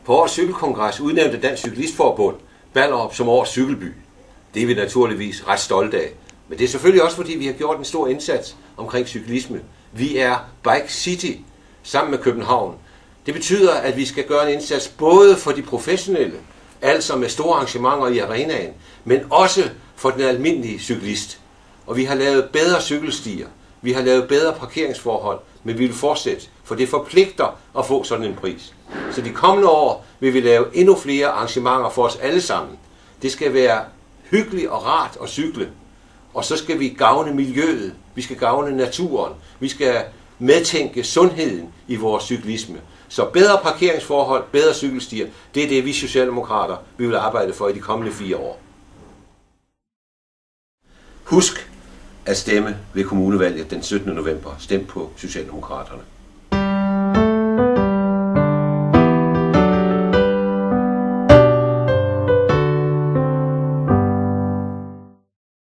På årets cykelkongres udnævnte Dansk Cyklistforbund Ballerup som årets cykelby. Det er vi naturligvis ret stolte af. Men det er selvfølgelig også, fordi vi har gjort en stor indsats omkring cyklisme. Vi er Bike City sammen med København. Det betyder, at vi skal gøre en indsats både for de professionelle, altså med store arrangementer i arenaen, men også for den almindelige cyklist. Og vi har lavet bedre cykelstier, vi har lavet bedre parkeringsforhold, men vi vil fortsætte, for det forpligter at få sådan en pris. Så de kommende år vil vi lave endnu flere arrangementer for os alle sammen. Det skal være hyggeligt og rart at cykle, og så skal vi gavne miljøet, vi skal gavne naturen, vi skal medtænke sundheden i vores cyklisme. Så bedre parkeringsforhold, bedre cykelstier, det er det, vi socialdemokrater vi vil arbejde for i de kommende 4 år. Husk at stemme ved kommunevalget den 17. november. Stem på Socialdemokraterne.